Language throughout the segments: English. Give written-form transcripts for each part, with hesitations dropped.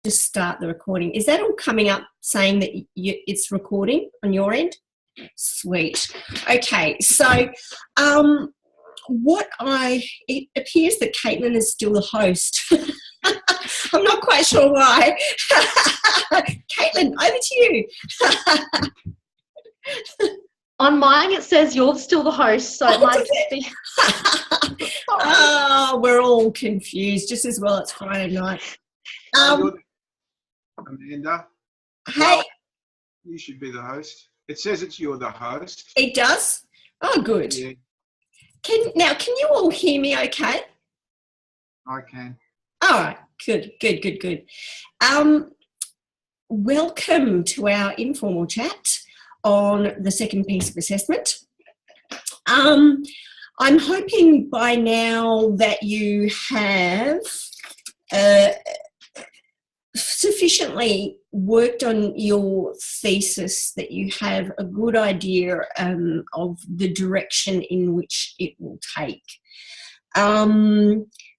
just start the recording. Is that all coming up saying that it's recording on your end? Sweet. Okay, so it appears that Caitlin is still the host. I'm not quite sure why. Caitlin, over to you. On mine, it says you're still the host, so it might just be. Oh, we're all confused. Just as well it's Friday night. Amanda. Hey. Well, you should be the host. It says you're the host. It does? Oh, good. Yeah, Can you all hear me okay? I can. All right. Good. Welcome to our informal chat on the second piece of assessment. I'm hoping by now that you have sufficiently worked on your thesis, that you have a good idea of the direction in which it will take.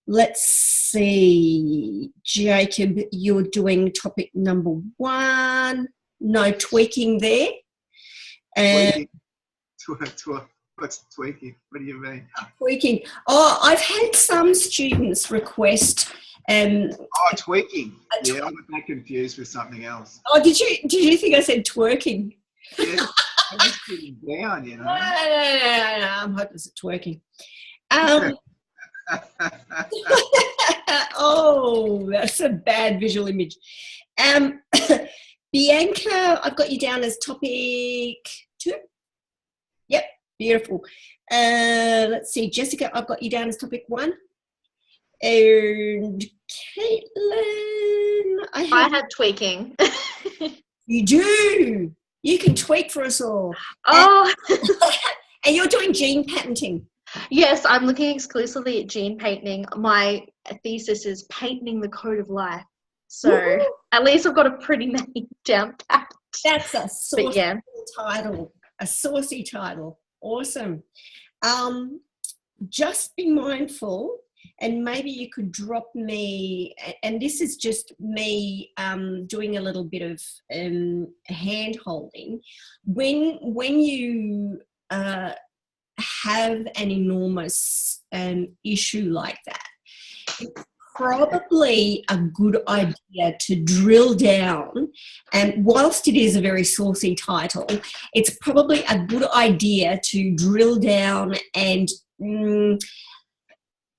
Let's see, Jacob, you're doing topic number 1. No tweaking there. Tweaking. What's tweaking? What do you mean? Tweaking. Oh, I've had some students request. Tweaking. Yeah, I got that confused with something else. Oh, did you think I said twerking? Yeah, I'm just sitting down, you know. No, I'm hopeless at twerking. Oh, that's a bad visual image. Bianca, I've got you down as topic 2. Yep, beautiful. Let's see, Jessica, I've got you down as topic 1. And Caitlin, I had tweaking. You do. You can tweak for us all. Oh. And you're doing gene patenting. Yes, I'm looking exclusively at gene patenting. My thesis is patenting the code of life. So Woo-hoo. At least I've got a pretty name down pat. That's a saucy yeah. title. A saucy title. Awesome. Just be mindful, and maybe you could drop me, and this is just me doing a little bit of hand holding. When you have an enormous issue like that, it's probably a good idea to drill down, and whilst it is a very saucy title, it's probably a good idea to drill down and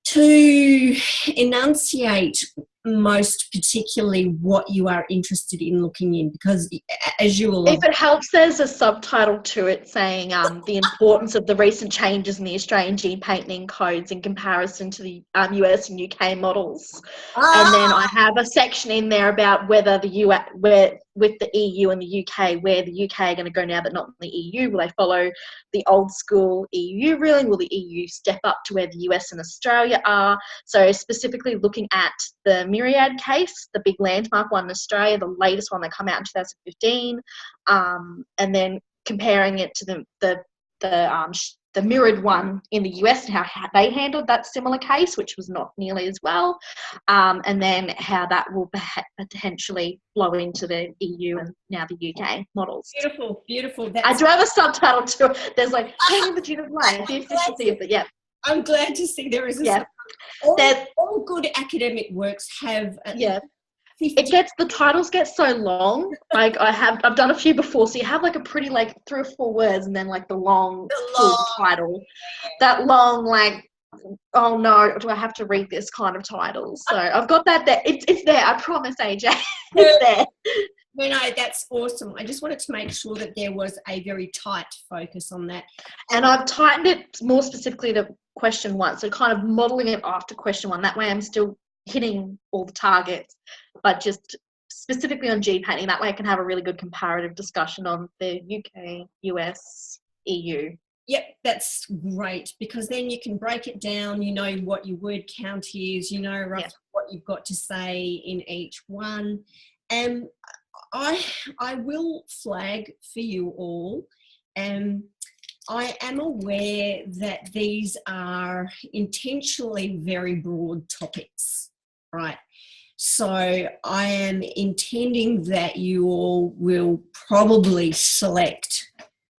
to enunciate most particularly what you are interested in looking in, because as you will... If it helps, there's a subtitle to it saying the importance of the recent changes in the Australian gene patenting codes in comparison to the US and UK models. And then I have a section in there about whether the US, with the EU and the UK, where the UK are going to go now but not in the EU. Will they follow the old school EU ruling? Will the EU step up to where the US and Australia are? So specifically looking at the Myriad case, the big landmark one in Australia, the latest one that came out in 2015, and then comparing it to the mirrored one in the US and how they handled that similar case, which was not nearly as well, and then how that will potentially flow into the EU and now the UK models. Beautiful. I do have a subtitle to it. There's like painting the gene of life, the efficiency of it. Yeah. I'm glad to see there is a yeah. all good academic works have the titles get so long. Like I've done a few before, so you have like a pretty like 3 or 4 words and then like the long full title. That long like, oh no, do I have to read this kind of title? So I've got that there. It's there, I promise, AJ. It's there. No, that's awesome. I just wanted to make sure that there was a very tight focus on that. And I've tightened it more specifically to question 1, so kind of modelling it after question 1. That way I'm still hitting all the targets, but just specifically on gene patenting. That way I can have a really good comparative discussion on the UK, US, EU. Yep, that's great, because then you can break it down, you know what your word count is, you know roughly what you've got to say in each one. And I will flag for you all, I am aware that these are intentionally very broad topics, right? So I am intending that you all will probably select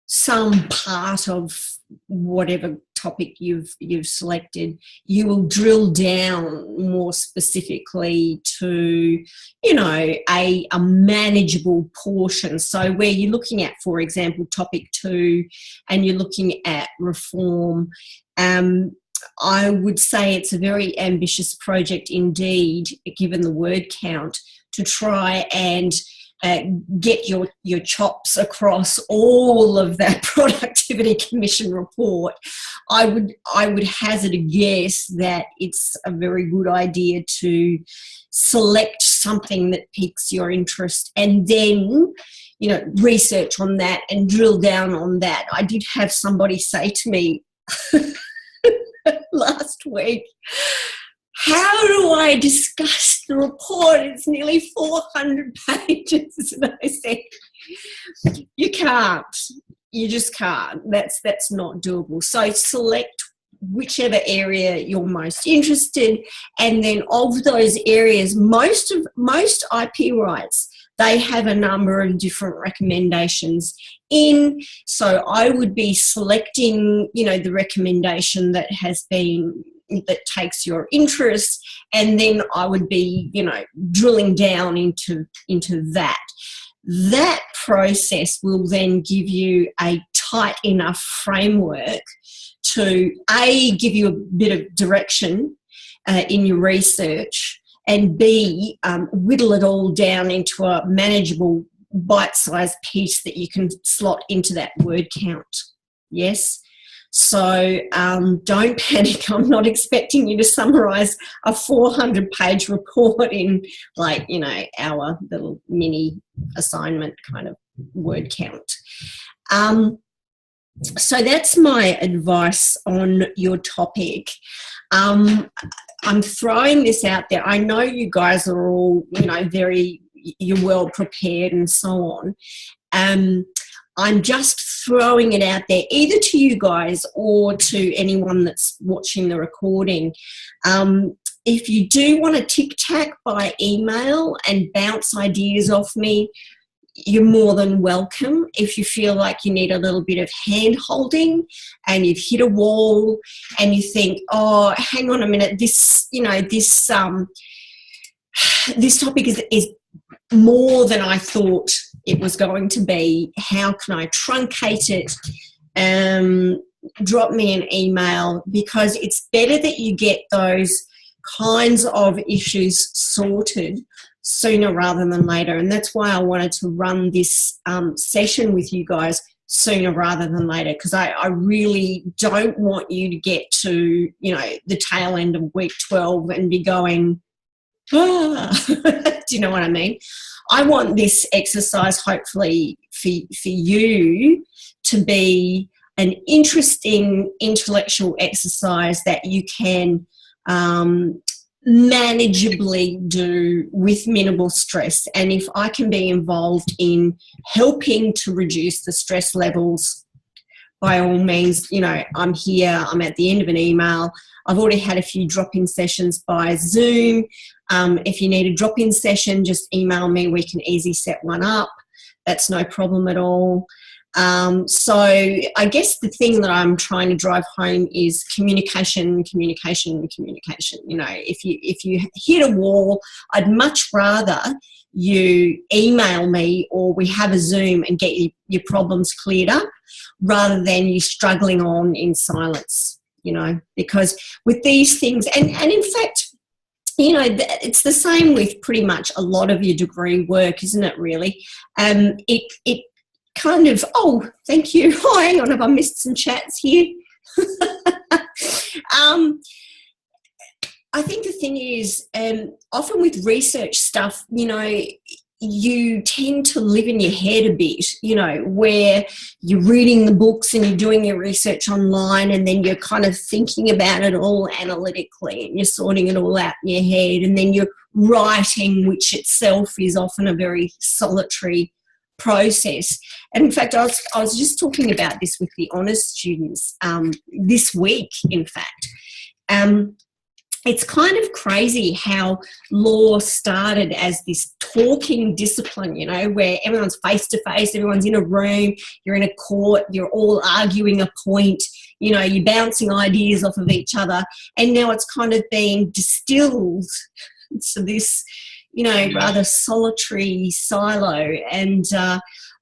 some part of whatever topic you've selected. You will drill down more specifically to, you know, a manageable portion. So where you're looking at, for example, topic 2, and you're looking at reform, I would say it's a very ambitious project indeed, given the word count, to try and get your chops across all of that Productivity Commission report. I would hazard a guess that it's a very good idea to select something that piques your interest and then, you know, research on that and drill down on that. I did have somebody say to me last week, how do I discuss the report? It's nearly 400 pages. And I said, you can't. You just can't. That's not doable. So select whichever area you're most interested, and then of those areas, most IP rights, they have a number of different recommendations in. So I would be selecting, you know, the recommendation that takes your interest, and then I would be, you know, drilling down into that. That process will then give you a tight enough framework to give you a bit of direction in your research, and B, whittle it all down into a manageable bite-sized piece that you can slot into that word count. Yes? So don't panic. I'm not expecting you to summarise a 400-page report in, like, you know, our little mini assignment kind of word count. So that's my advice on your topic. I'm throwing this out there. I know you guys are all, you know, you're well prepared and so on. I'm just throwing it out there, either to you guys or to anyone that's watching the recording. If you do want to tic-tac by email and bounce ideas off me, you're more than welcome. If you feel like you need a little bit of hand-holding and you've hit a wall and you think, oh, hang on a minute, this topic is more than I thought it was going to be. How can I truncate it? Drop me an email, because it's better that you get those kinds of issues sorted sooner rather than later. And that's why I wanted to run this session with you guys sooner rather than later, because I really don't want you to get to, you know, the tail end of week 12 and be going, do you know what I mean? I want this exercise, hopefully, for you to be an interesting intellectual exercise that you can manageably do with minimal stress. And if I can be involved in helping to reduce the stress levels, by all means, you know, I'm here. I'm at the end of an email. I've already had a few drop-in sessions by Zoom. If you need a drop-in session, just email me. We can easily set one up. That's no problem at all. So I guess the thing that I'm trying to drive home is communication. You know, if you hit a wall, I'd much rather you email me or we have a Zoom and get your problems cleared up, rather than you struggling on in silence, you know, because with these things, and in fact, you know, it's the same with pretty much a lot of your degree work, isn't it, really? It kind of, oh, thank you. Oh, hang on, have I missed some chats here? I think the thing is, often with research stuff, you know, you tend to live in your head a bit, you know, where you're reading the books and you're doing your research online, and then you're kind of thinking about it all analytically and you're sorting it all out in your head, and then you're writing, which itself is often a very solitary process. And in fact, I was just talking about this with the honours students this week, in fact. it's kind of crazy how law started as this talking discipline, you know, where everyone's face to face, everyone's in a room, you're in a court, you're all arguing a point, you know, you're bouncing ideas off of each other. And now it's kind of being distilled to this, you know, rather solitary silo. And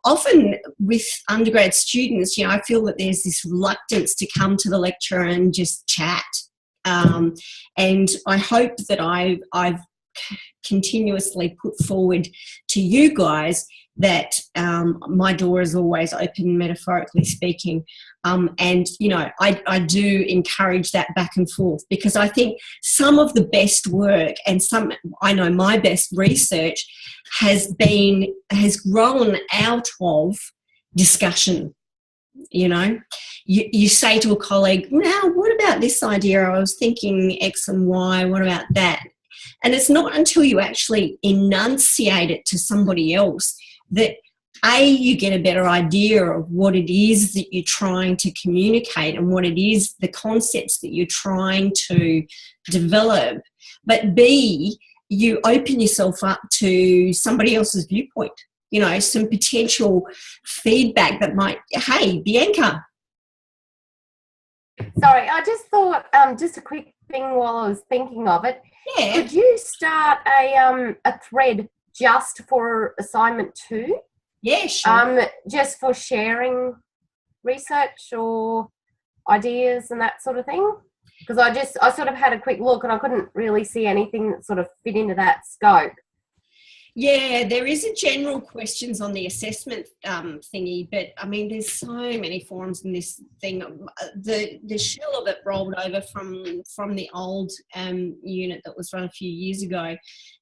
often with undergrad students, you know, I feel that there's this reluctance to come to the lecture and just chat. And I hope that I've continuously put forward to you guys that my door is always open, metaphorically speaking. And, you know, I do encourage that back and forth, because I think some of the best work and I know my best research has grown out of discussion. You know, you say to a colleague, now what about this idea? I was thinking X and Y, what about that? And it's not until you actually enunciate it to somebody else that you get a better idea of what it is that you're trying to communicate and what it is, the concepts that you're trying to develop. But B, you open yourself up to somebody else's viewpoint. You know, some potential feedback that might, hey, Bianca. Sorry, I just thought, just a quick thing while I was thinking of it. Yeah. Could you start a thread just for assignment 2? Yeah, sure. Just for sharing research or ideas and that sort of thing? Because I sort of had a quick look and I couldn't really see anything that sort of fit into that scope. Yeah, there is a general questions on the assessment thingy, but I mean, there's so many forums in this thing. The shell of it rolled over from the old unit that was run a few years ago,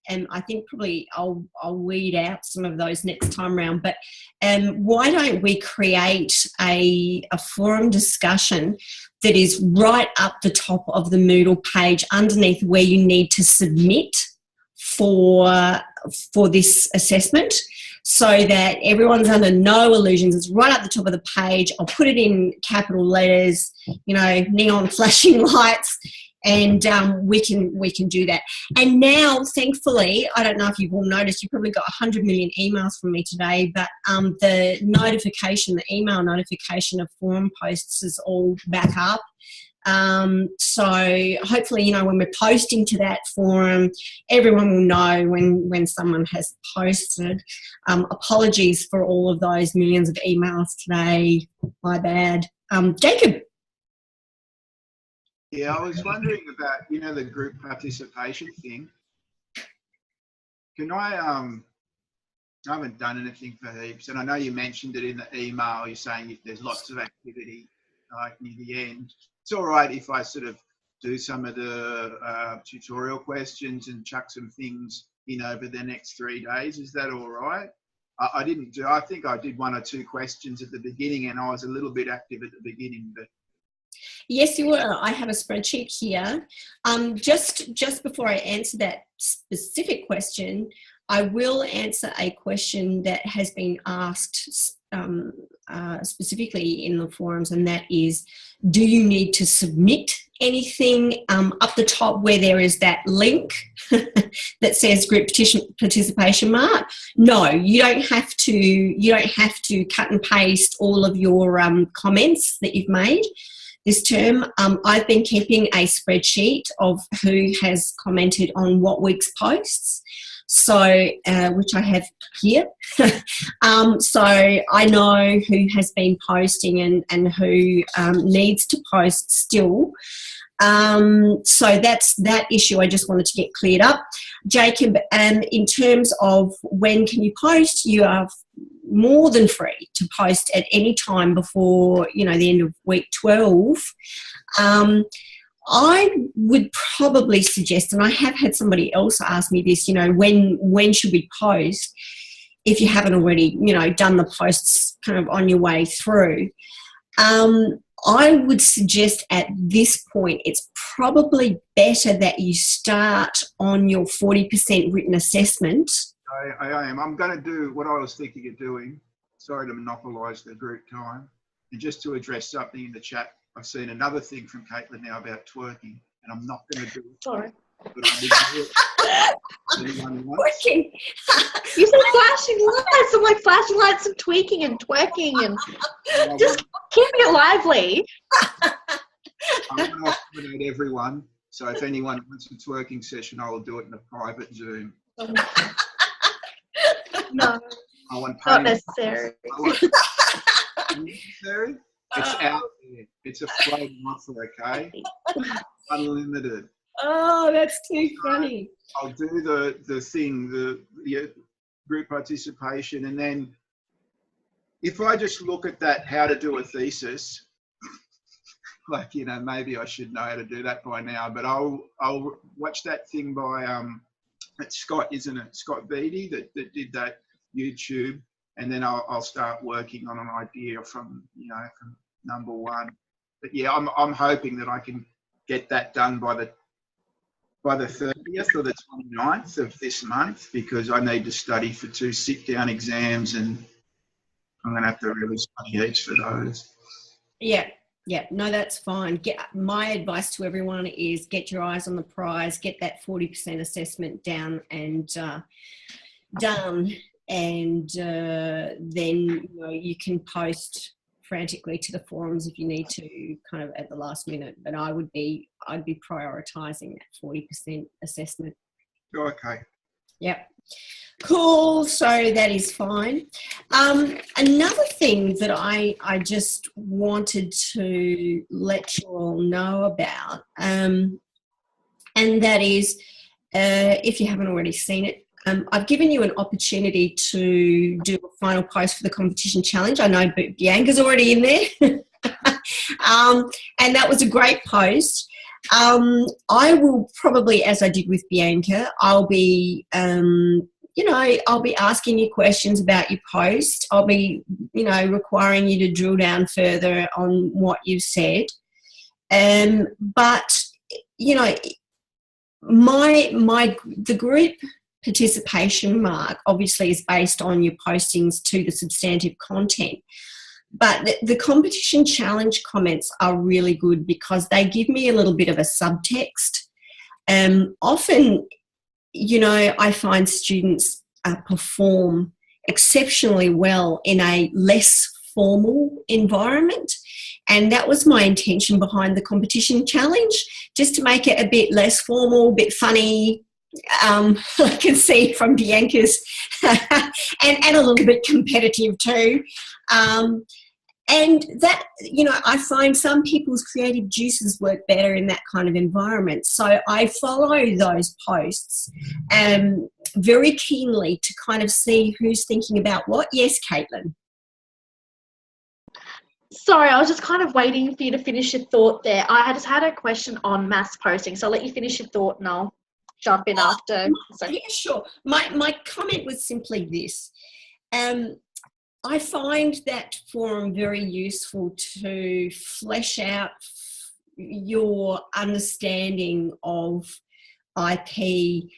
and I think probably I'll weed out some of those next time round. But why don't we create a forum discussion that is right up the top of the Moodle page, underneath where you need to submit for this assessment, so that everyone's under no illusions. It's right at the top of the page. I'll put it in capital letters, you know, neon flashing lights, and we can do that. And now, thankfully, I don't know if you've all noticed, you probably got 100 million emails from me today, but the email notification of forum posts is all back up. So hopefully, you know, when we're posting to that forum, everyone will know when someone has posted. Apologies for all of those millions of emails today. My bad. Jacob. Yeah, I was wondering about, you know, the group participation thing. Can I haven't done anything for heaps, and I know you mentioned it in the email. You're saying there's lots of activity like near the end. It's all right if I sort of do some of the tutorial questions and chuck some things in over the next 3 days. Is that all right? I think I did 1 or 2 questions at the beginning, and I was a little bit active at the beginning. But yes, you were. I have a spreadsheet here. Just before I answer that specific question, I will answer a question that has been asked specifically in the forums, and that is, do you need to submit anything? Up the top where there is that link that says group participation mark, no, you don't have to cut and paste all of your comments that you've made this term. I've been keeping a spreadsheet of who has commented on what week's posts, so which I have here. So I know who has been posting and who needs to post still. So that's that issue I just wanted to get cleared up. Jacob, in terms of when can you post, you are more than free to post at any time before, you know, the end of week 12. I would probably suggest, and I have had somebody else ask me this, you know, when should we post, if you haven't already, you know, done the posts kind of on your way through. I would suggest at this point it's probably better that you start on your 40% written assessment. I am. I'm going to do what I was thinking of doing. Sorry to monopolise the group time. And just to address something in the chat, I've seen another thing from Caitlin now about twerking. and I'm not going to do it. Sorry. But I will do it. Anyone wants? Working. You said flashing lights. I'm like flashing lights and tweaking and twerking and just keeping it lively. I'm going to accommodate everyone. So if anyone wants a twerking session, I will do it in a private Zoom. No, I want not payment. necessary. Necessary? It's out there. It's a floating offer, okay? Unlimited. Oh, that's too funny. I'll do the thing, the group participation, and then if I just look at that, how to do a thesis, like, you know, maybe I should know how to do that by now, but I'll watch that thing by it's Scott, isn't it? Scott Beatty that did that YouTube, and then I'll start working on an idea from number one. But yeah, I'm hoping that I can get that done by the 30th or the 29th of this month, because I need to study for 2 sit-down exams, and I'm going to have to really study heaps for those. Yeah, no, that's fine. My advice to everyone is get your eyes on the prize, get that 40% assessment down and done, and then you can post frantically to the forums if you need to, kind of at the last minute. But I'd be prioritizing that 40% assessment. Okay. Yep. Cool. So that is fine. Another thing that I just wanted to let you all know about, and that is, if you haven't already seen it, I've given you an opportunity to do a final post for the competition challenge. I know Bianca's already in there. And that was a great post. I will probably, as I did with Bianca, I'll be asking you questions about your post. I'll be, requiring you to drill down further on what you've said. But, the group participation mark obviously is based on your postings to the substantive content. But the competition challenge comments are really good because they give me a little bit of a subtext. Often, I find students perform exceptionally well in a less formal environment. And that was my intention behind the competition challenge, just to make it a bit less formal, a bit funny. I can see from Bianca's and a little bit competitive too. And that, I find some people's creative juices work better in that kind of environment. So I follow those posts very keenly to kind of see who's thinking about what. Yes, Caitlin. Sorry, I was just kind of waiting for you to finish your thought there. I just had a question on mass posting, so I'll let you finish your thought and I'll jump in after. So. Yeah, sure. My comment was simply this. I find that forum very useful to flesh out your understanding of IP in,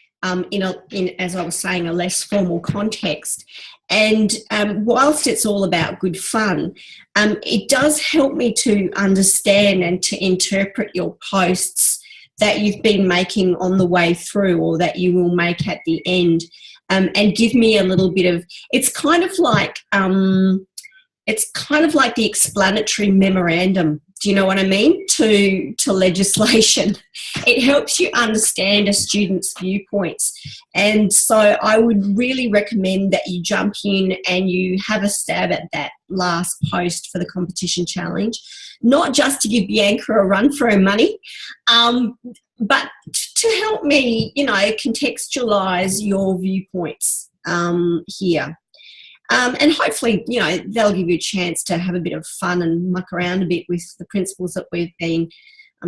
as I was saying, a less formal context. And whilst it's all about good fun, it does help me to understand and to interpret your posts that you've been making on the way through, or that you will make at the end, and give me a little bit of, it's kind of like the explanatory memorandum. Do you know what I mean? To legislation. It helps you understand a student's viewpoints. And so I would really recommend that you jump in and you have a stab at that last post for the competition challenge, not just to give Bianca a run for her money, but to help me, contextualize your viewpoints here. And hopefully, they'll give you a chance to have a bit of fun and muck around a bit with the principles that we've been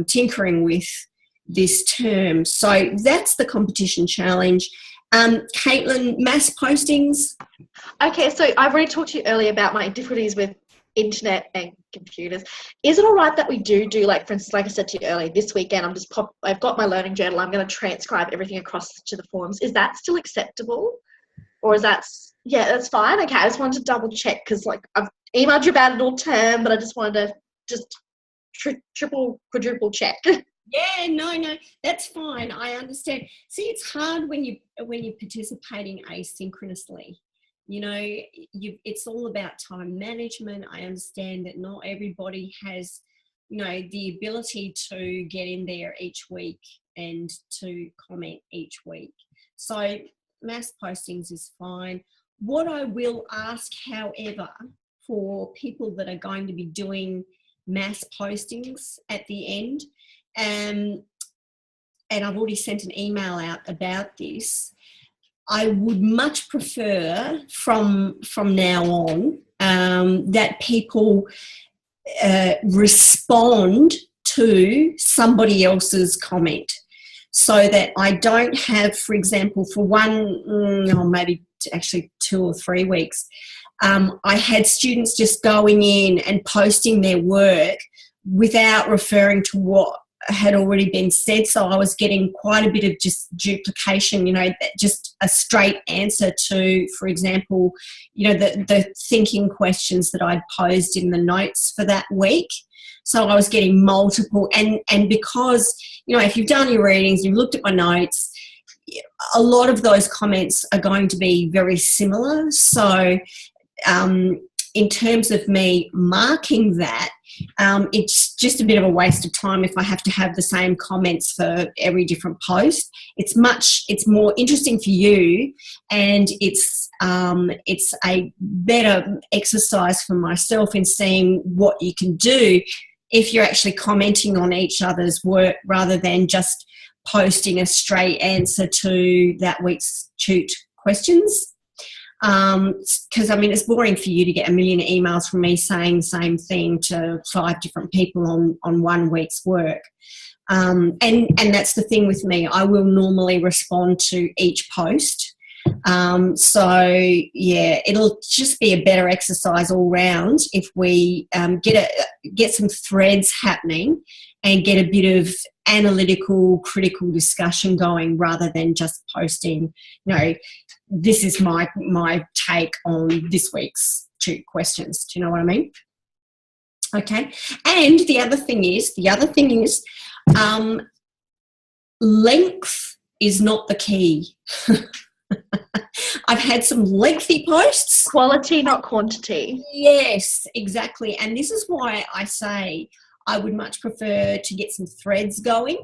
tinkering with this term. So that's the competition challenge. Caitlin, mass postings? Okay, so I've already talked to you earlier about my difficulties with internet and computers. Is it all right that we do, like, for instance, like I said to you earlier, this weekend I've got my learning journal, I'm going to transcribe everything across to the forums. Is that still acceptable? Or is that... Yeah, that's fine. Okay, I just wanted to double check because, like, I've emailed you about it all term, but I just wanted to triple, quadruple check. Yeah, no, that's fine. I understand. See, it's hard when you're participating asynchronously. You know, it's all about time management. I understand that not everybody has, you know, the ability to get in there each week and to comment each week. So mass postings is fine. What I will ask, however, for people that are going to be doing mass postings at the end, and I've already sent an email out about this, I would much prefer from now on that people respond to somebody else's comment, so that I don't have, for example, for one, or maybe actually 2 or 3 weeks, I had students just going in and posting their work without referring to what had already been said. So I was getting quite a bit of just duplication, you know, just a straight answer to, for example, you know, the thinking questions that I'd posed in the notes for that week. So I was getting multiple, and because, you know, if you've done your readings, you've looked at my notes, a lot of those comments are going to be very similar. So in terms of me marking that, it's just a bit of a waste of time if I have to have the same comments for every different post. It's more interesting for you, and it's a better exercise for myself in seeing what you can do if you're actually commenting on each other's work rather than just posting a straight answer to that week's Toot questions. Because I mean, it's boring for you to get a million emails from me saying the same thing to 5 different people on 1 week's work. And that's the thing with me. I will normally respond to each post. So yeah, it'll just be a better exercise all round if we get some threads happening and get a bit of analytical, critical discussion going, rather than just posting, you know, this is my take on this week's 2 questions. Do you know what I mean? Okay. And the other thing is, length is not the key. I've had some lengthy posts. Quality, not quantity. Yes, exactly. And this is why I say I would much prefer to get some threads going,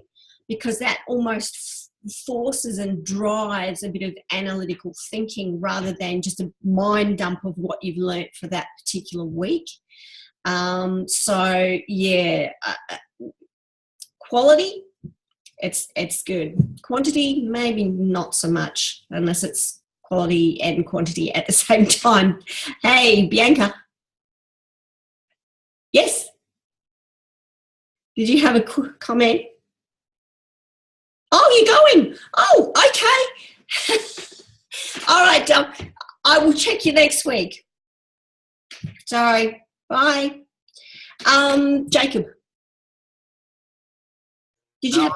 because that almost forces and drives a bit of analytical thinking rather than just a mind dump of what you've learnt for that particular week. So yeah, quality, it's good. Quantity, maybe not so much, unless it's quality and quantity at the same time. Hey, Bianca. Yes? Did you have a comment? Oh, you're going. Oh, okay. All right, I will check you next week. Sorry. Bye. Jacob. Did you have...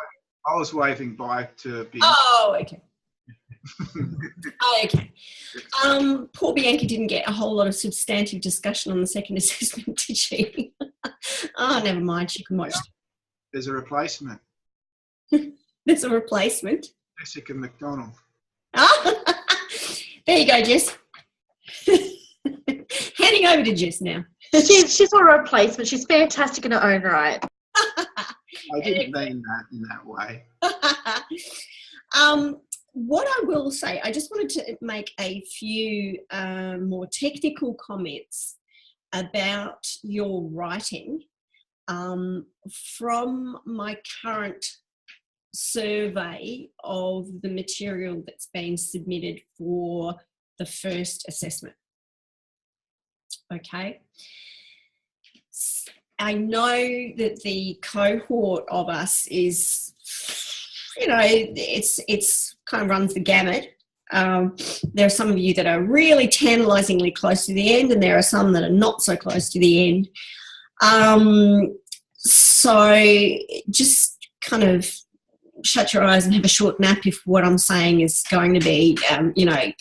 I was waving bye to Bianca. Oh, okay. Okay. Poor Bianca didn't get a whole lot of substantive discussion on the second assessment, did she? Oh, never mind. She can watch. There's a replacement. There's a replacement. Jessica McDonald. Oh, there you go, Jess. Handing over to Jess now. She's not a replacement. She's fantastic in her own right. I didn't mean that in that way. What I will say, I just wanted to make a few more technical comments about your writing from my current survey of the material that's been submitted for the first assessment. Okay. I know that the cohort of us is, you know, it's kind of runs the gamut. There are some of you that are really tantalisingly close to the end, and there are some that are not so close to the end. So just kind of shut your eyes and have a short nap if what I'm saying is going to be, you know,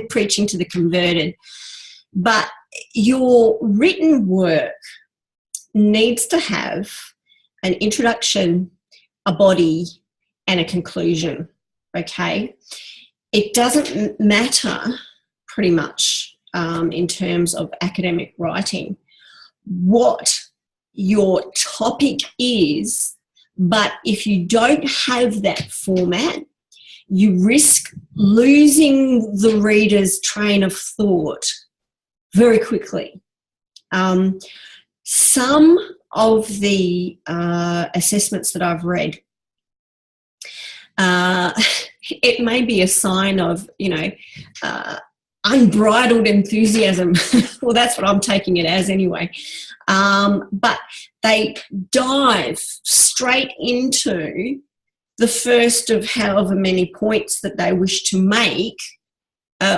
preaching to the converted. But your written work needs to have an introduction, a body, and a conclusion, okay? It doesn't matter pretty much in terms of academic writing what your topic is, but if you don't have that format, you risk losing the reader's train of thought very quickly. Some of the assessments that I've read, it may be a sign of, unbridled enthusiasm. Well, that's what I'm taking it as anyway. But they dive straight into the first of however many points that they wish to make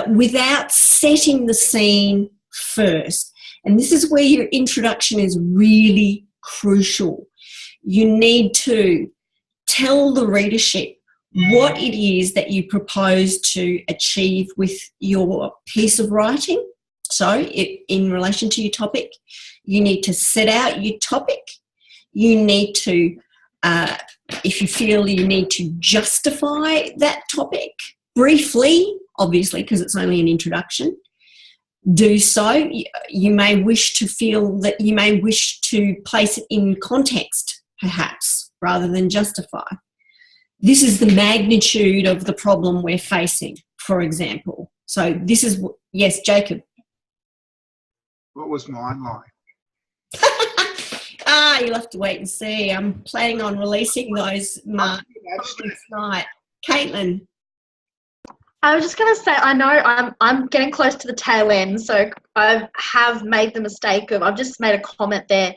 without setting the scene first. And this is where your introduction is really crucial. You need to tell the readership what it is that you propose to achieve with your piece of writing. So in relation to your topic, you need to set out your topic. You need to, if you feel you need to justify that topic briefly, obviously, because it's only an introduction, do so. You may wish to feel that you may wish to place it in context, perhaps, rather than justify. This is the magnitude of the problem we're facing, for example. So this is, yes, Jacob. What was mine like? You'll have to wait and see. I'm planning on releasing those marks this night. Caitlin. I was just going to say, I know I'm getting close to the tail end, so I have made the mistake of, I've just made a comment there.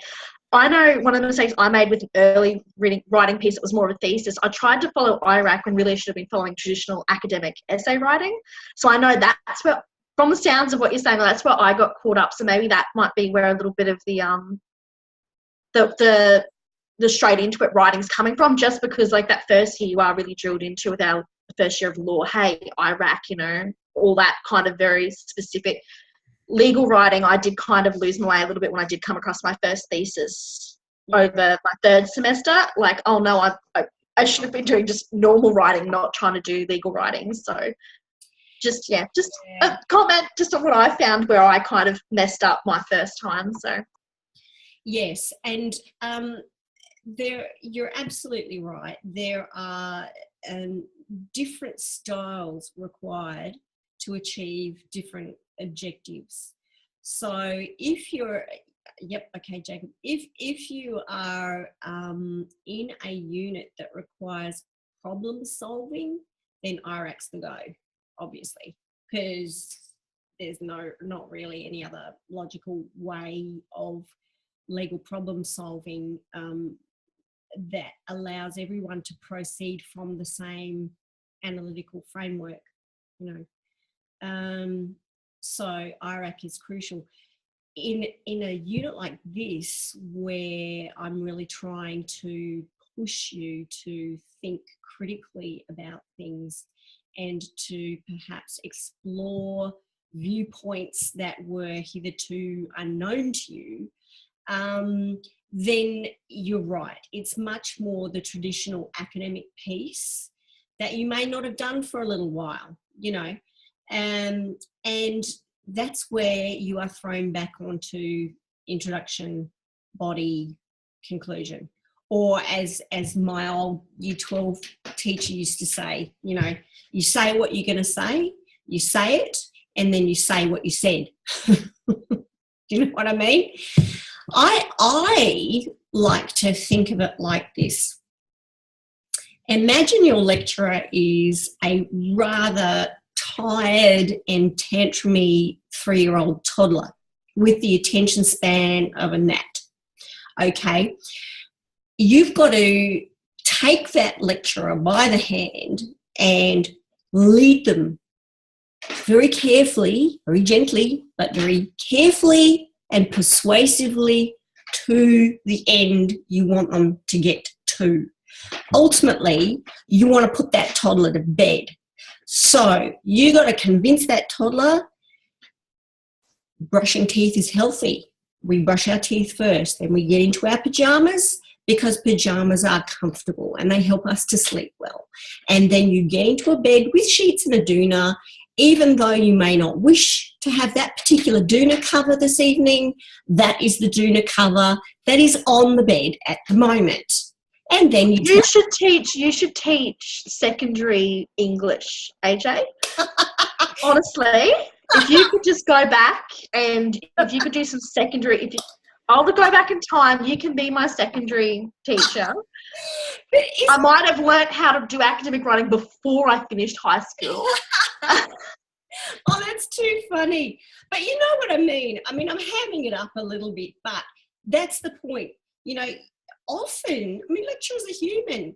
I know one of the mistakes I made with an early writing piece that was more of a thesis, I tried to follow IRAC when really I should have been following traditional academic essay writing. So I know that's where, from the sounds of what you're saying, that's where I got caught up. So maybe that might be where a little bit of the straight into it writing's coming from, just because like that first year you are really drilled into with our first year of law, hey, IRAC, all that kind of very specific legal writing. I did kind of lose my way a little bit when I did come across my first thesis over my third semester. Like, oh no, I should have been doing just normal writing, not trying to do legal writing. So just a comment just on what I found where I kind of messed up my first time. So yes, and you're absolutely right. There are different styles required to achieve different objectives. So if you're, Jacob, if you are in a unit that requires problem solving, then IRAC's the go, obviously, because there's not really any other logical way of legal problem solving that allows everyone to proceed from the same analytical framework, So IRAC is crucial. In a unit like this, where I'm really trying to push you to think critically about things and to perhaps explore viewpoints that were hitherto unknown to you, then you're right. It's much more the traditional academic piece that you may not have done for a little while, and that's where you are thrown back onto introduction, body, conclusion. Or as my old Year 12 teacher used to say, you say what you're going to say, you say it, and then you say what you said. Do you know what I mean? I like to think of it like this. Imagine your lecturer is a rather tired and tantrumy 3-year-old toddler with the attention span of a gnat. Okay, you've got to take that lecturer by the hand and lead them very carefully, very gently, but very carefully and persuasively to the end you want them to get to. Ultimately, you want to put that toddler to bed. So you got to convince that toddler brushing teeth is healthy. We brush our teeth first, then we get into our pajamas, because pajamas are comfortable and they help us to sleep well. And then you get into a bed with sheets and a doona, even though you may not wish to have that particular doona cover this evening. That is the doona cover that is on the bed at the moment. And then you should teach secondary English, AJ. Honestly, if you could just go back and if you could do some secondary, I'll go back in time, you can be my secondary teacher. I might have learnt how to do academic writing before I finished high school. Oh, that's too funny. But you know what I mean? I mean, I'm hamming it up a little bit, but that's the point. You know, often, I mean, lecturers are human.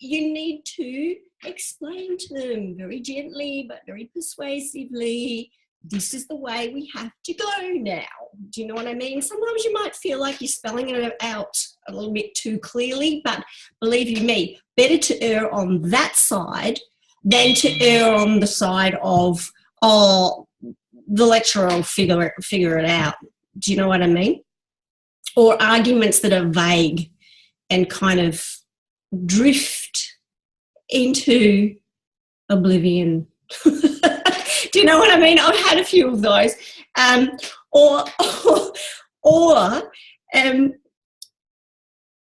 You need to explain to them very gently but very persuasively, this is the way we have to go now. Do you know what I mean? Sometimes you might feel like you're spelling it out a little bit too clearly, but believe you me, better to err on that side than to err on the side of, oh, the lecturer will figure it out. Do you know what I mean? Or arguments that are vague and kind of drift into oblivion. Do you know what I mean? I've had a few of those. Or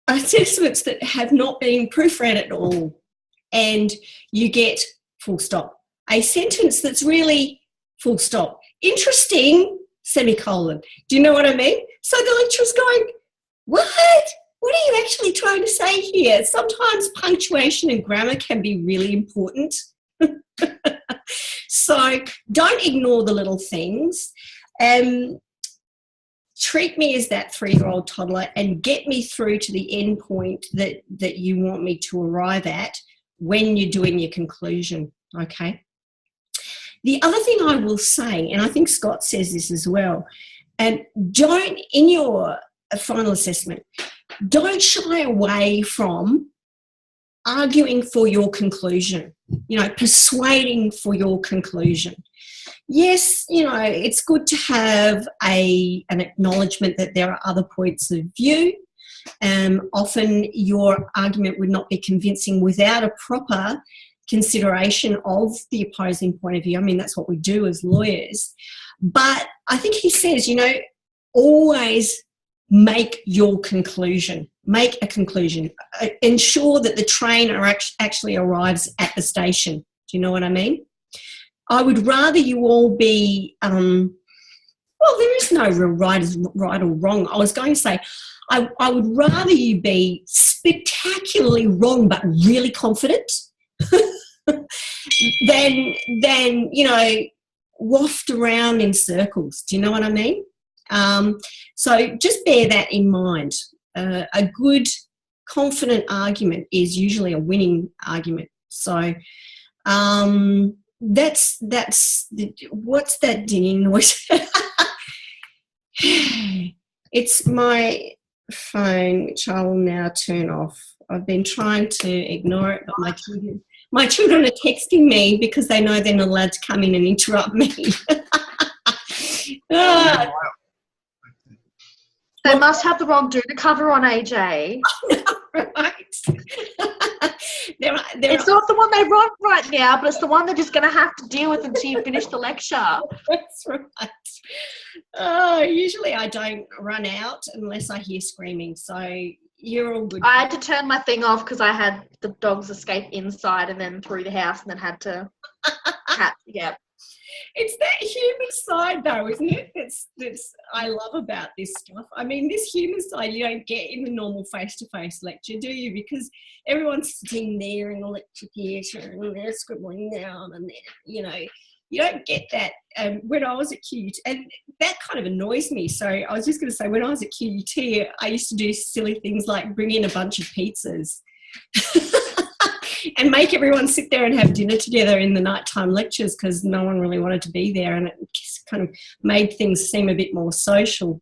assessments that have not been proofread at all, and you get full stop. A sentence that's really full stop. Interesting, semicolon. Do you know what I mean? So the lecturer's going, what? What are you actually trying to say here? Sometimes punctuation and grammar can be really important. So don't ignore the little things. Treat me as that 3-year-old toddler and get me through to the end point that you want me to arrive at when you're doing your conclusion, okay? The other thing I will say, and I think Scott says this as well, don't, in your final assessment, don't shy away from arguing for your conclusion, you know, persuading for your conclusion. Yes, you know, it's good to have an acknowledgement that there are other points of view. Often your argument would not be convincing without a proper consideration of the opposing point of view. I mean, that's what we do as lawyers. But I think he says, you know, always make your conclusion. Make a conclusion. Ensure that the train actually arrives at the station. Do you know what I mean? I would rather you all be, well, there is no right or wrong. I was going to say, I would rather you be spectacularly wrong but really confident than, you know, waft around in circles. Do you know what I mean? So just bear that in mind. A good, confident argument is usually a winning argument. So that's what's that dinging noise? It's my phone, which I will now turn off. I've been trying to ignore it, but my children are texting me because they know they're not allowed to come in and interrupt me. They must have the wrong doona cover on, AJ. Right. It's not the one they want right now, but it's the one they're just going to have to deal with until you finish the lecture. That's right. Usually I don't run out unless I hear screaming, so you're all good. I had to turn my thing off because I had the dogs escape inside and then through the house and then had to yeah. It's that human side though, isn't it? That's I love about this stuff. I mean, this human side you don't get in the normal face-to-face lecture, do you? Because everyone's sitting there in the lecture theatre and they're scribbling down and you know, you don't get that when I was at QUT, and that kind of annoys me. So I was just going to say, when I was at QUT, I used to do silly things like bring in a bunch of pizzas and make everyone sit there and have dinner together in the nighttime lectures because no one really wanted to be there, and it just kind of made things seem a bit more social.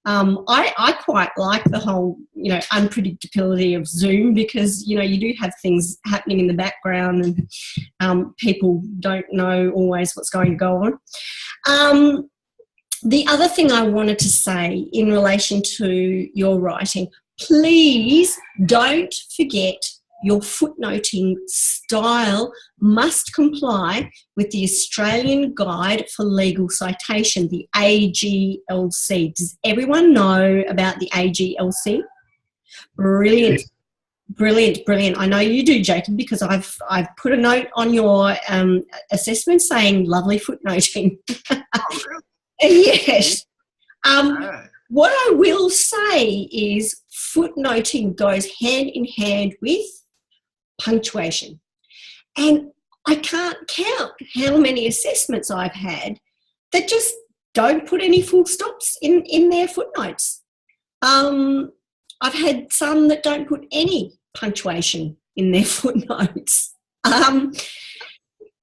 I quite like the whole, you know, unpredictability of Zoom because, you know, you do have things happening in the background and people don't know always what's going to go on. The other thing I wanted to say in relation to your writing, please don't forget your footnoting style must comply with the Australian Guide for Legal Citation, the AGLC. Does everyone know about the AGLC? Brilliant. Brilliant, brilliant. I know you do, Jacob, because I've put a note on your assessment saying lovely footnoting. Yes. What I will say is footnoting goes hand in hand with punctuation. And I can't count how many assessments I've had that just don't put any full stops in their footnotes. I've had some that don't put any punctuation in their footnotes.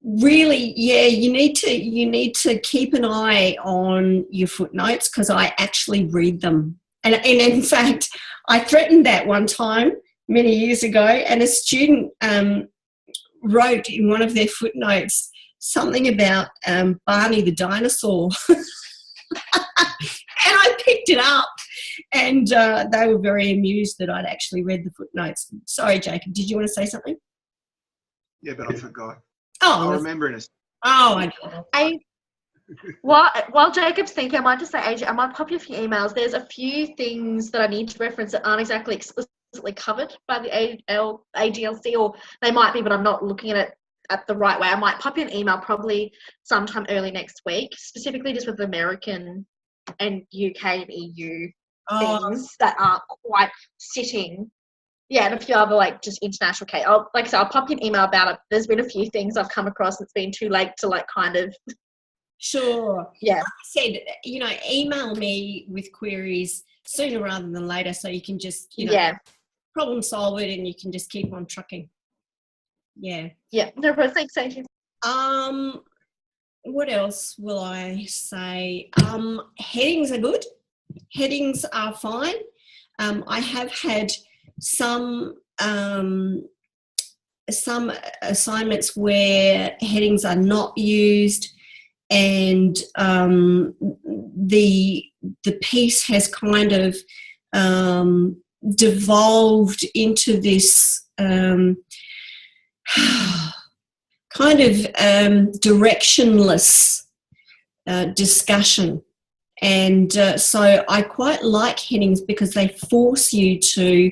Really, yeah, you need to keep an eye on your footnotes, because I actually read them. And in fact, I threatened that one time many years ago, and a student wrote in one of their footnotes something about Barney the dinosaur. And I picked it up, and they were very amused that I'd actually read the footnotes. Sorry, Jacob, did you want to say something? Yeah, but I forgot. Oh, I'll remember in a I While Jacob's thinking, I might just say, AJ, I might pop you a few emails. There's a few things that I need to reference that aren't exactly explicitly covered by the AGLC, or they might be, but I'm not looking at it at the right way. I might pop you an email probably sometime early next week, specifically just with American and UK and EU things that aren't quite sitting. Yeah, and a few other just international case. Like I said, I'll pop you an email about it. There's been a few things I've come across. It's been too late to kind of. Sure. Yeah. Like I said, email me with queries sooner rather than later, so you can just problem solve it, and you can just keep on trucking. Yeah. Yeah. No problem. Thanks, Adrian. What else will I say? Headings are good. Headings are fine. I have had some assignments where headings are not used, and the piece has kind of devolved into this kind of directionless discussion. And so I quite like headings because they force you to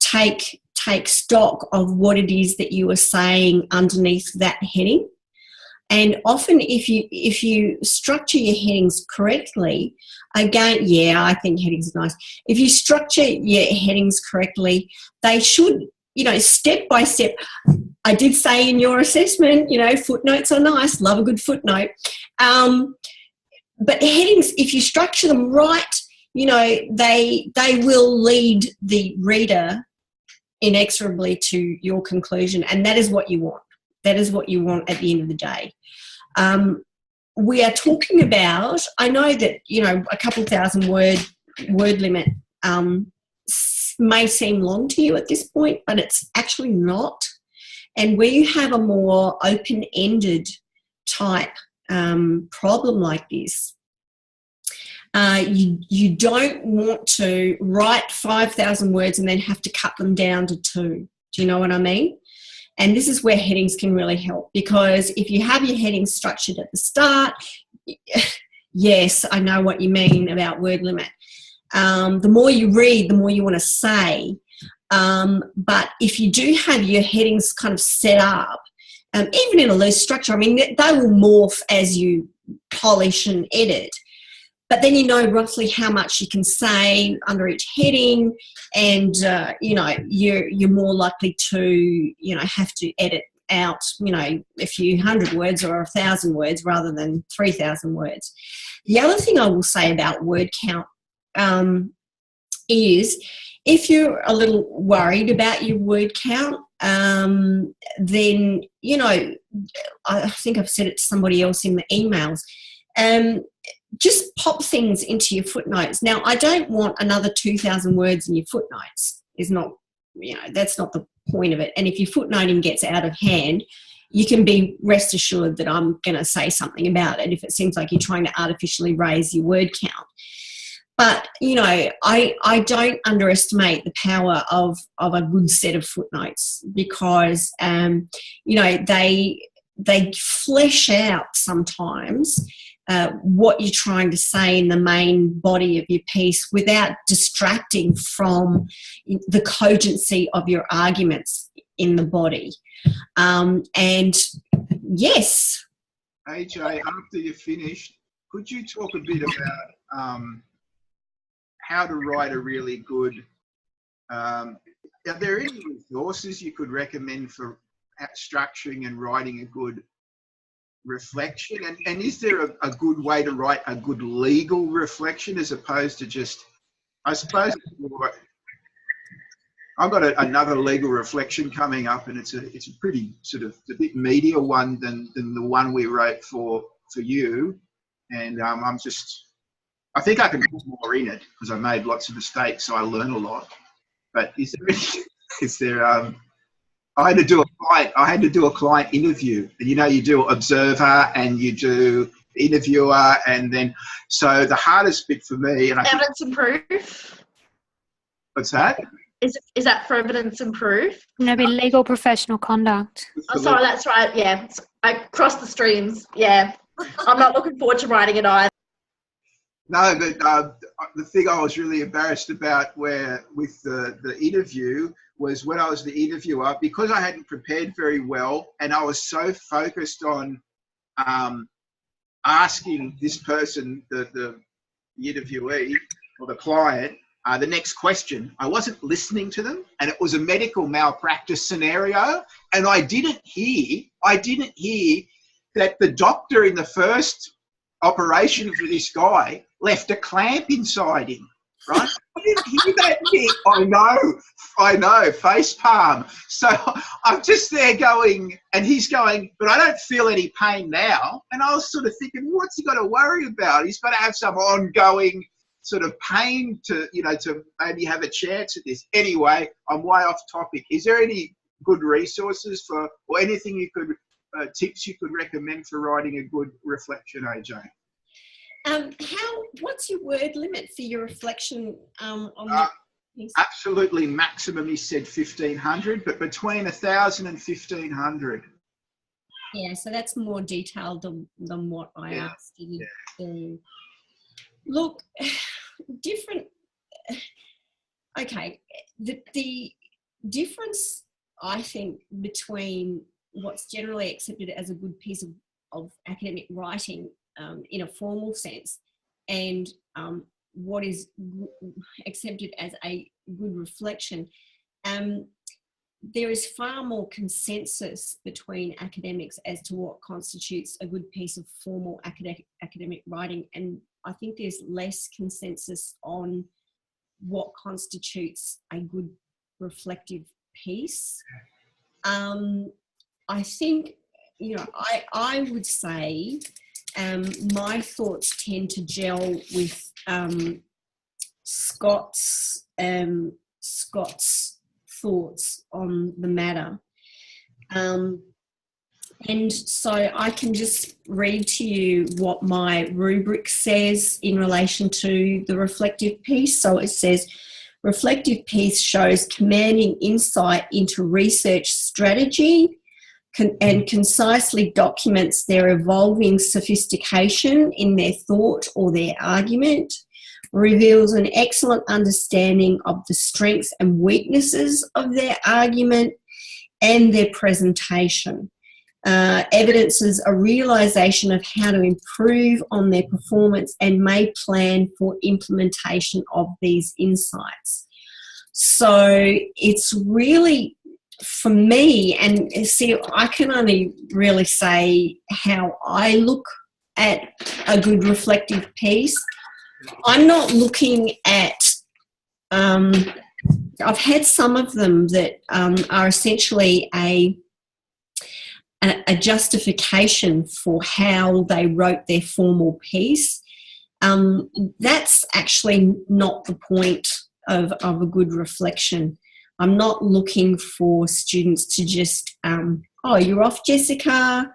take stock of what it is that you are saying underneath that heading. And often if you structure your headings correctly, again, yeah, I think headings are nice. If you structure your headings correctly, they should, step by step. I did say in your assessment, footnotes are nice, love a good footnote. But headings, if you structure them right, they will lead the reader inexorably to your conclusion, and that is what you want. That is what you want at the end of the day. We are talking about, I know that, a couple thousand word limit may seem long to you at this point, but it's actually not. And where you have a more open-ended type problem like this, you don't want to write 5,000 words and then have to cut them down to 2. Do you know what I mean? And this is where headings can really help, because if you have your headings structured at the start, yes, I know what you mean about word limit. The more you read, the more you want to say. But if you do have your headings kind of set up, even in a loose structure, they will morph as you polish and edit. But then you know roughly how much you can say under each heading, and you're more likely to have to edit out a few hundred words or 1,000 words rather than 3,000 words. The other thing I will say about word count is, if you're a little worried about your word count, then I think I've said it to somebody else in the emails. Just pop things into your footnotes. Now, I don't want another 2,000 words in your footnotes. That's not the point of it. And if your footnoting gets out of hand, you can be rest assured that I'm going to say something about it if it seems like you're trying to artificially raise your word count. But, you know, I don't underestimate the power of a good set of footnotes because, you know, they flesh out sometimes what you're trying to say in the main body of your piece without distracting from the cogency of your arguments in the body. And yes. AJ, after you're finished, could you talk a bit about how to write a really good, are there any resources you could recommend for structuring and writing a good reflection? And is there a good way to write a good legal reflection as opposed to just, I suppose, I've got another legal reflection coming up, and it's a pretty sort of a bit meatier one than the one we wrote for you. And I think I can put more in it because I made lots of mistakes, so I learn a lot. But is there I had to do a client interview, and you know, you do observer and you do interviewer, and then so the hardest bit for me, and evidence and proof. What's that? Is that for evidence and proof? No, it'd be legal professional conduct. Oh, sorry, that's right. Yeah, I crossed the streams. Yeah, I'm not looking forward to writing it either. No, but the thing I was really embarrassed about with the interview was when I was the interviewer, because I hadn't prepared very well and I was so focused on asking this person, the interviewee or the client, the next question. I wasn't listening to them, and it was a medical malpractice scenario, and I didn't hear that the doctor in the first operation for this guy left a clamp inside him, right? I didn't hear that, Nick. I know, face palm. So I'm just there going, and he's going, but I don't feel any pain now. And I was sort of thinking, what's he got to worry about? He's got to have some ongoing sort of pain to maybe have a chance at this. Anyway, I'm way off topic. Is there any good resources or anything you could, tips you could recommend for writing a good reflection, AJ? What's your word limit for your reflection on the absolutely maximum, he said 1,500, but between 1,000 and 1,500. Yeah, so that's more detailed than what I asked you to do. Look, different. Okay, the difference, I think, between what's generally accepted as a good piece of academic writing in a formal sense and what is accepted as a good reflection, there is far more consensus between academics as to what constitutes a good piece of formal academic writing, and I think there's less consensus on what constitutes a good reflective piece. I think, you know, I would say my thoughts tend to gel with Scott's thoughts on the matter. And so I can just read to you what my rubric says in relation to the reflective piece. So it says, reflective piece shows commanding insight into research strategy and concisely documents their evolving sophistication in their thought or their argument, reveals an excellent understanding of the strengths and weaknesses of their argument and their presentation. Evidences a realisation of how to improve on their performance and may plan for implementation of these insights. So it's really, for me, and see, I can only really say how I look at a good reflective piece. I'm not looking at, I've had some of them that are essentially a justification for how they wrote their formal piece. That's actually not the point of a good reflection. I'm not looking for students to just, oh, you're off, Jessica.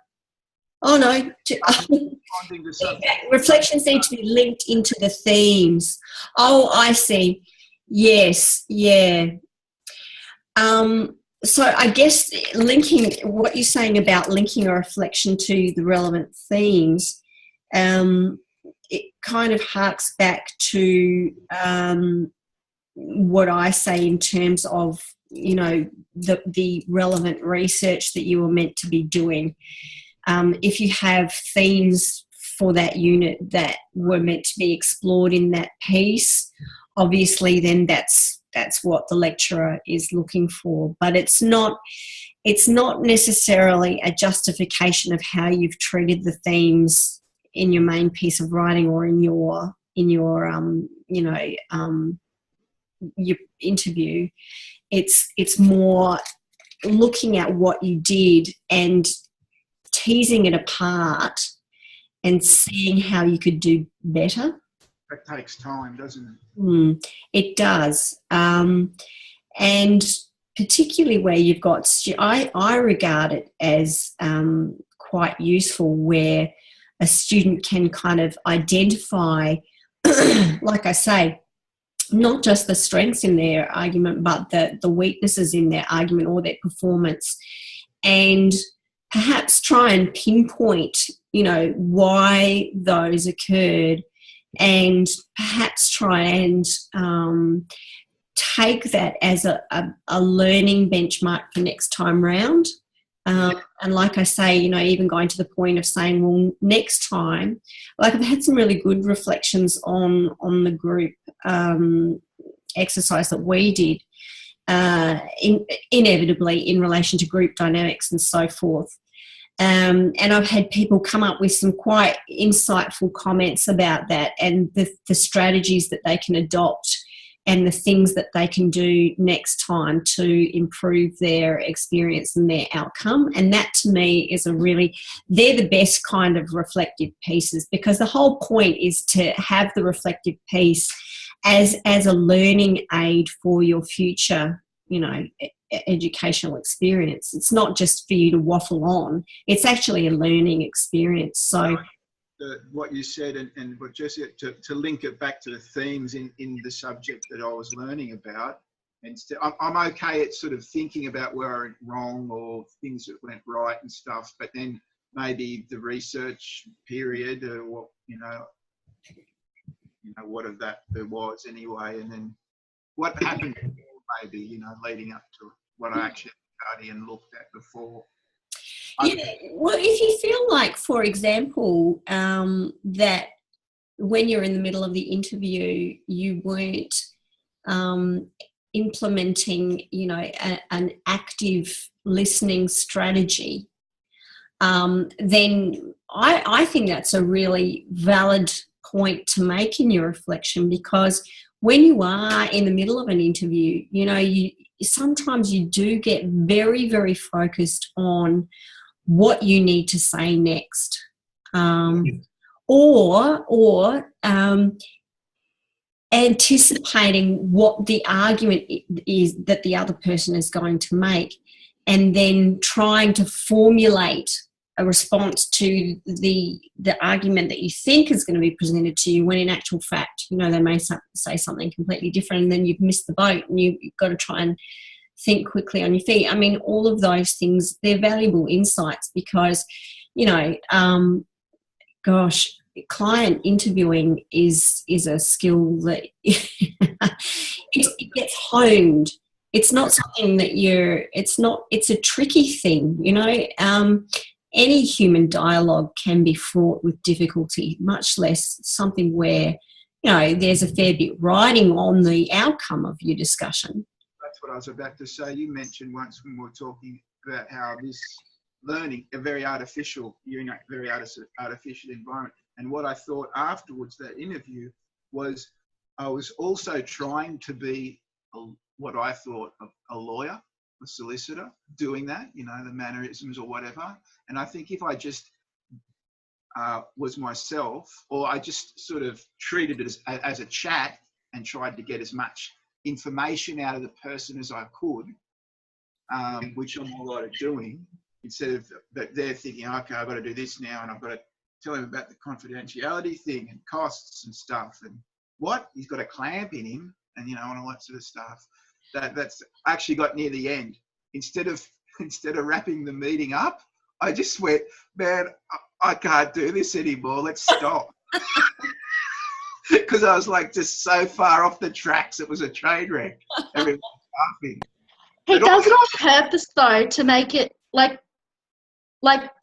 Oh no, Responding to something. reflections need to be linked into the themes. Oh, I see. Yes, yeah. So I guess linking what you're saying about linking a reflection to the relevant themes, it kind of harks back to what I say in terms of, you know, the relevant research that you were meant to be doing. If you have themes for that unit that were meant to be explored in that piece, obviously then that's what the lecturer is looking for. But it's not necessarily a justification of how you've treated the themes in your main piece of writing or in your your interview. It's more looking at what you did and teasing it apart and seeing how you could do better. That takes time, doesn't it? It does. And particularly where you've got, I regard it as quite useful where a student can kind of identify, like I say, not just the strengths in their argument, but the weaknesses in their argument or their performance, and perhaps try and pinpoint, you know, why those occurred, and perhaps try and take that as a learning benchmark for next time round. And like I say, you know, even going to the point of saying, well, next time, like I've had some really good reflections on the group exercise that we did, inevitably in relation to group dynamics and so forth. And I've had people come up with some quite insightful comments about that and the strategies that they can adopt and the things that they can do next time to improve their experience and their outcome. And that to me is they're the best kind of reflective pieces, because the whole point is to have the reflective piece as a learning aid for your future, you know, educational experience. It's not just for you to waffle on, it's actually a learning experience. So what you said and what Jessie, to link it back to the themes in the subject that I was learning about, and I'm okay at sort of thinking about where I went wrong or things that went right and stuff, but then maybe the research period or what, you know what of that there was anyway, and then what happened maybe, you know, leading up to what I actually studied and looked at before. Yeah, well, if you feel like, for example, that when you're in the middle of the interview, you weren't implementing, you know, an active listening strategy, then I think that's a really valid point to make in your reflection, because when you are in the middle of an interview, you know, sometimes you do get very, very focused on what you need to say next, or anticipating what the argument is that the other person is going to make, and then trying to formulate a response to the argument that you think is going to be presented to you, when in actual fact, you know, they may say something completely different, and then you've missed the boat and you've got to try and think quickly on your feet. I mean, all of those things, they're valuable insights, because, you know, client interviewing is a skill that it gets honed. It's not something that it's a tricky thing, you know. Any human dialogue can be fraught with difficulty, much less something where, you know, there's a fair bit riding on the outcome of your discussion. That's what I was about to say. You mentioned once when we were talking about how this learning, you're in a very artificial environment. And what I thought afterwards, that interview, was I was also trying to be what I thought of a lawyer, a solicitor, doing that, you know, the mannerisms or whatever. And I think if I just was myself, or I just sort of treated it as a chat and tried to get as much information out of the person as I could, which I'm all right at doing, instead of that they're thinking, okay, I've got to do this now, and I've got to tell him about the confidentiality thing and costs and stuff, and what he's got a clamp in him, and and all that sort of stuff. That's actually got near the end. Instead of wrapping the meeting up, I just went, man, I can't do this anymore. Let's stop. Because I was like just so far off the tracks. It was a train wreck. Everyone was laughing. He does it on purpose though, to make it like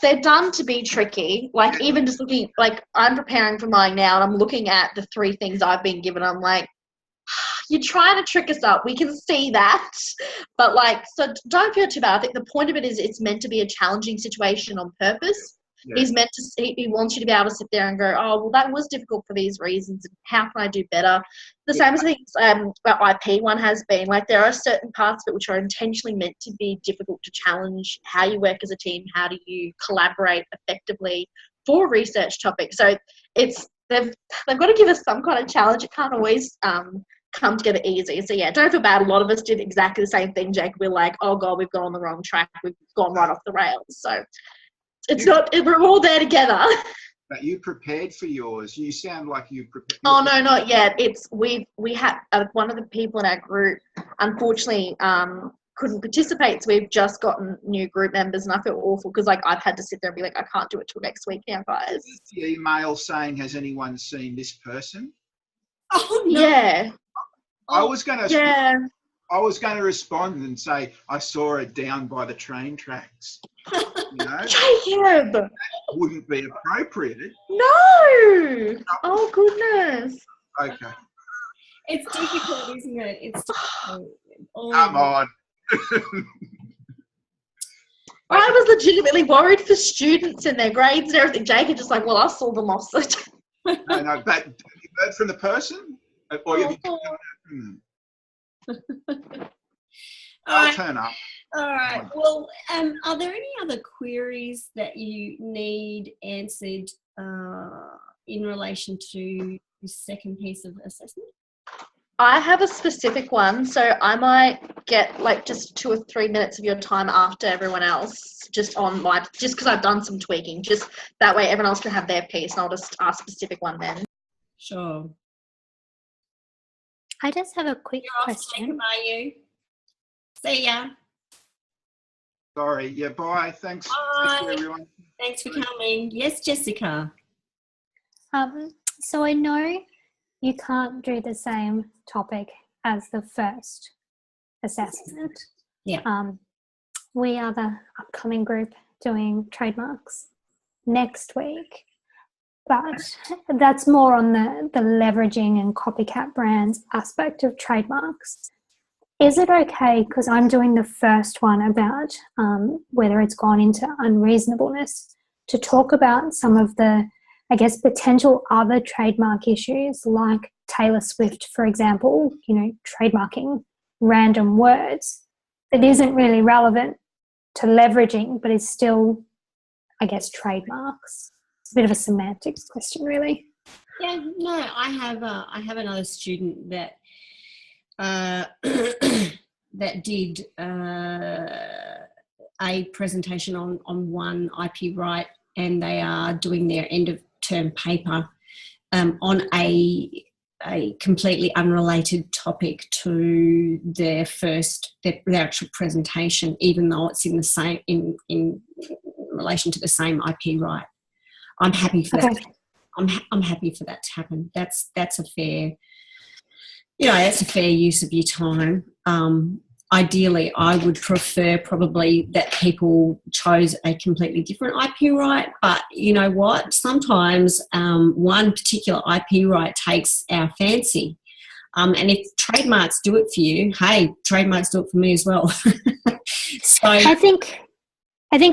they're done to be tricky. Like even just looking, like I'm preparing for mine now and I'm looking at the 3 things I've been given. I'm like, you're trying to trick us up. We can see that. But so don't feel too bad. I think the point of it is it's meant to be a challenging situation on purpose. Yeah. He wants you to be able to sit there and go, oh, well, that was difficult for these reasons. And how can I do better? The same as things that IP one has been. Like there are certain parts of it which are intentionally meant to be difficult to challenge how you work as a team, how do you collaborate effectively for a research topic. So they've got to give us some kind of challenge. It can't always come together easy. So yeah, don't feel bad. A lot of us did exactly the same thing, Jake. We're like, oh God, we've gone on the wrong track. We've gone right off the rails. So we're all there together. But you prepared for yours. You sound like you prepared. Oh no, not yet. We had one of the people in our group unfortunately couldn't participate, so we've just gotten new group members, and I feel awful because I've had to sit there and be like, I can't do it till next week now, guys. The email saying, has anyone seen this person? Oh no. Yeah. I was going to respond and say I saw it down by the train tracks. Jacob! That wouldn't be appropriate. No! Oh goodness. Okay. It's difficult, isn't it? It's difficult. Come on. I was legitimately worried for students and their grades and everything. Jacob just well, I saw them off. No, but have you heard from the person? Or have you... I'll turn up. All right. Well, are there any other queries that you need answered in relation to the second piece of assessment? I have a specific one, so I might get just 2 or 3 minutes of your time after everyone else, just because I've done some tweaking. Just that way, everyone else can have their piece, and I'll just ask a specific one then. Sure. I just have a quick question. Are you? See ya. Sorry. Yeah, bye. Thanks. Bye. Thanks, everyone. Thanks for coming. Yes, Jessica. So I know you can't do the same topic as the first assessment. Yeah. We are the upcoming group doing trademarks next week. But that's more on the leveraging and copycat brands aspect of trademarks. Is it okay, because I'm doing the first one about whether it's gone into unreasonableness, to talk about some of the, potential other trademark issues like Taylor Swift, for example, trademarking random words that isn't really relevant to leveraging, but is still, trademarks. It's a bit of a semantics question, really. Yeah, no, I have another student that that did a presentation on one IP right, and they are doing their end of term paper on a completely unrelated topic to their actual presentation, even though it's in the same in relation to the same IP right. I'm happy for that. I'm happy for that to happen. That's a fair, that's a fair use of your time. Ideally, I would prefer probably that people chose a completely different IP right, but you know what? Sometimes one particular IP right takes our fancy. And if trademarks do it for you, hey, trademarks do it for me as well. So I think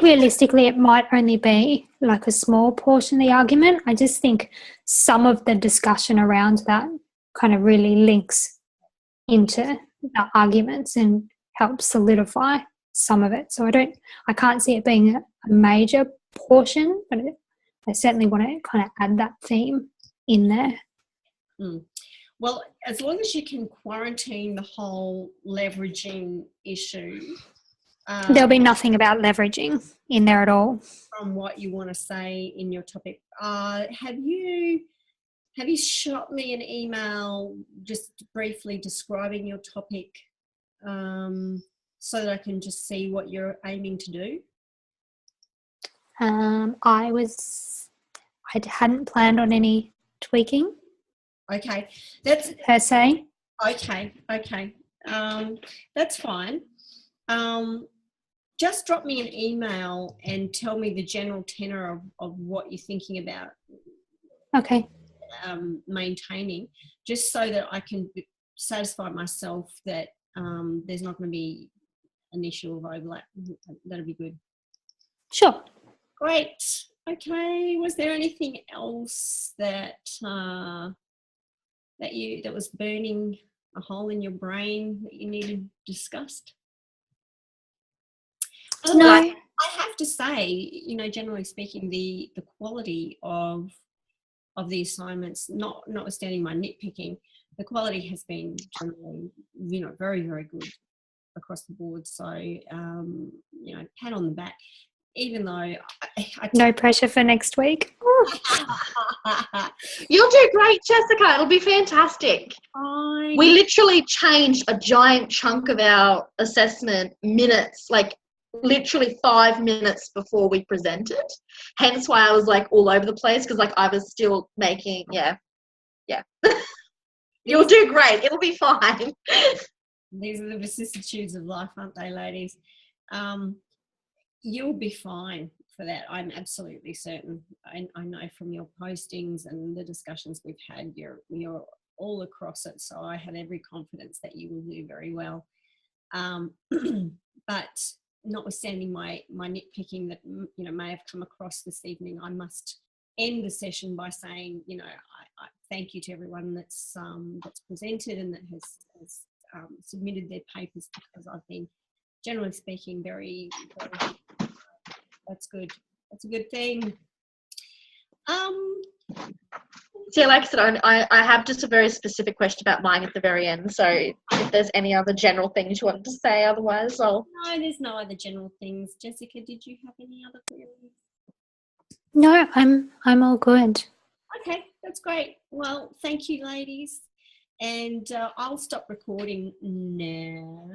realistically it might only be a small portion of the argument. I just think some of the discussion around that kind of really links into the arguments and helps solidify some of it. So I can't see it being a major portion, but I certainly want to kind of add that theme in there. Well, as long as you can quarantine the whole leveraging issue, There'll be nothing about leveraging in there at all. From what you want to say in your topic. Have you shot me an email just briefly describing your topic so that I can just see what you're aiming to do? I hadn't planned on any tweaking. Okay, that's per se. Okay. That's fine. Just drop me an email and tell me the general tenor of what you're thinking about. Okay. Maintaining, just so that I can satisfy myself that there's not going to be an issue of overlap. That'll be good. Sure. Great. Okay. Was there anything else that that was burning a hole in your brain that you needed discussed? No. I have to say, generally speaking, the quality of the assignments, notwithstanding my nitpicking, the quality has been generally, very, very good across the board. So, pat on the back, even though no pressure for next week. You'll do great, Jessica. It'll be fantastic. We literally changed a giant chunk of our assessment minutes, like literally 5 minutes before we presented. Hence why I was like all over the place, because like I was still making, yeah. You'll do great. It'll be fine. These are the vicissitudes of life, aren't they, ladies? You'll be fine for that. I'm absolutely certain. I know from your postings and the discussions we've had, you're all across it. So I have every confidence that you will do very well. But notwithstanding my nitpicking that may have come across this evening, I must end the session by saying, I thank you to everyone that's presented and that has submitted their papers, because I've been, generally speaking, very, very that's good. That's a good thing. See, like I said, I have just a very specific question about mine at the very end. So if there's any other general things you want to say, otherwise I'll... No, there's no other general things. Jessica, did you have any other queries? No, I'm all good. Okay, that's great. Well, thank you, ladies. And I'll stop recording now.